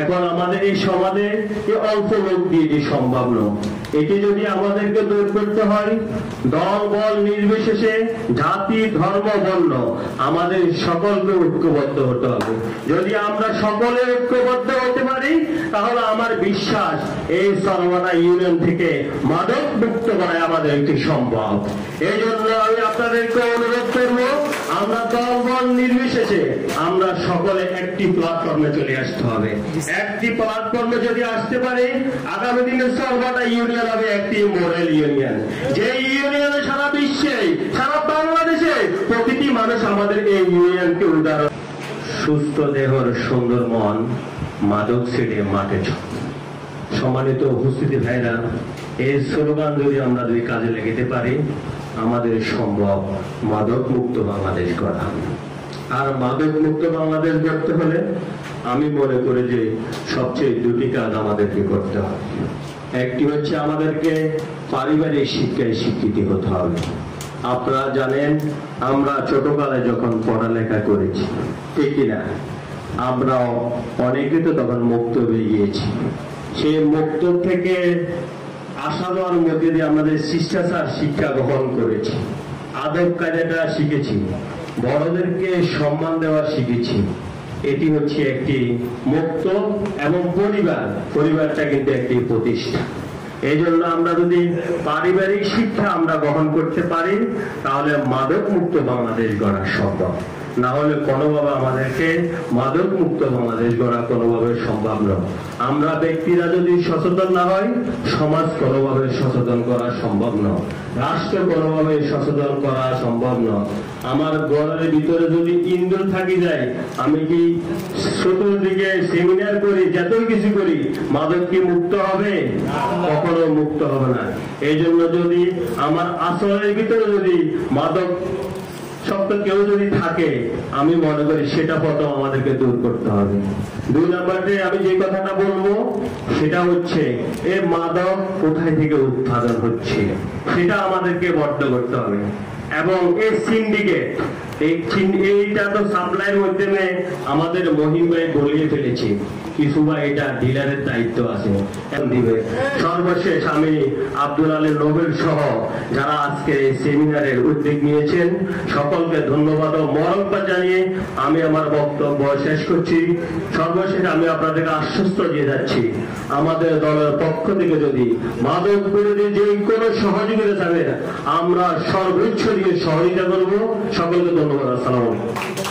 এখন আমাদের এই সমাজে অল্প লোক দিয়ে যে সম্ভব নয়। এটি যদি আমাদেরকে দূর করতে হয়, দল বল নির্বিশেষে, জাতি ধর্ম বর্ণ আমাদের সকলকে ঐক্যবদ্ধ হতে হবে। যদি আমরা সকলে ঐক্যবদ্ধ হতে পারি তাহলে আমার বিশ্বাস এই সরওয়ানা ইউনিয়ন থেকে মাদক মুক্ত করা আমাদের একটি সম্ভব। এই জন্য আমি আপনাদেরকে অনুরোধ করব, আমরা দল বল নির্বিশেষে আমরা সকলে একটি প্ল্যাটফর্মে চলে আসতে হবে। একটি প্ল্যাটফর্মে যদি আসতে পারে, আগামী দিনে সরওয়ানা ইউনিয়ন হবে একটি মডেল ইউনিয়ন, যে ইউনিয়নে সারা বিশ্বে সারা বাংলাদেশে প্রতিটি মানুষ আমাদের এই ইউনিয়নকে উদাহরণ। সুস্থ দেহর সুন্দর মন, মাদক ছেড়ে মাঠে। সম্মানিত উপস্থিতি ভাইরা, এই স্লোগান যদি কাজে লাগাতে পারি আমাদের সম্ভব মাদক মুক্ত বাংলাদেশ করা। আর মাদক মুক্ত বাংলাদেশ করতে হলে আমি মনে করি যে সবচেয়ে দুটি কাজ আমাদেরকে করতে হবে। একটি হচ্ছে আমাদেরকে পারিবারিক শিক্ষায় শিক্ষিত হতে হবে। আপনারা জানেন আমরা ছোটকালে যখন পড়ালেখা করেছি, ঠিক কিনা, আমরা অনেকে তো তখন মুক্ত হয়ে গিয়েছি। সেই মুক্ত থেকে আসা যাওয়ার মধ্যে দিয়ে আমাদের শিষ্টাচার শিক্ষা গ্রহণ করেছি, আদব কায়দাটা শিখেছি, বড়দেরকে সম্মান দেওয়া শিখেছি। এটি হচ্ছে একটি মুক্ত এবং পরিবারটা কিন্তু একটি প্রতিষ্ঠা। এই জন্য আমরা যদি পারিবারিক শিক্ষা আমরা গ্রহণ করতে পারি তাহলে মাদক মুক্ত বাংলাদেশ গড়া সম্ভব। না হলে কোনোভাবে আমাদেরকে মাদক মুক্ত বাংলাদেশ গড়া কোনোভাবে সম্ভব নয়। আমরা ব্যক্তিরা যদি সচেতন না হয়, সমাজ কোনোভাবে সচেতন করা সম্ভব নয়, রাষ্ট্র কোনোভাবে সচেতন করা সম্ভব নয়। আমার ঘরের ভিতরে যদি ইন্দুর থাকি যায়, আমি কি চতুর্দিকে সেমিনার করি, যতই কিছু করি, মাদক কি মুক্ত হবে? কখনো মুক্ত হবে না। এই জন্য যদি আমার আচরণের ভিতরে যদি মাদক শব্দ কেউ যদি থাকে, আমি মনে করি সেটা প্রথম আমাদেরকে দূর করতে হবে। দুই নম্বরে আমি যে কথাটা বলবো সেটা হচ্ছে এই মাদক কোথায় থেকে উৎপাদন হচ্ছে সেটা আমাদেরকে বন্ধ করতে হবে। এবং এই সিন্ডিকেট, এইটা তো সাপ্লাইয়ের মাধ্যমে আমাদের মহিমায় গড়িয়ে ফেলেছি, কিছু বা এটা ডিলারের দায়িত্ব আছে দিবে। সর্বশেষ আমি আব্দুল আলী নোবেল সহ যারা আজকে এই সেমিনারের উদ্যোগ নিয়েছেন সকলকে ধন্যবাদ ও মোবারকবাদ জানিয়ে আমি আমার বক্তব্য শেষ করছি। সর্বশেষ আমি আপনাদেরকে আশ্বস্ত দিয়ে যাচ্ছি, আমাদের দলের পক্ষ থেকে যদি মাদক বিরোধী যে কোনো সহযোগিতা চাবে আমরা সর্বোচ্চ দিয়ে সহযোগিতা করবো। সকলকে ধন্যবাদ। আসসালামু আলাইকুম।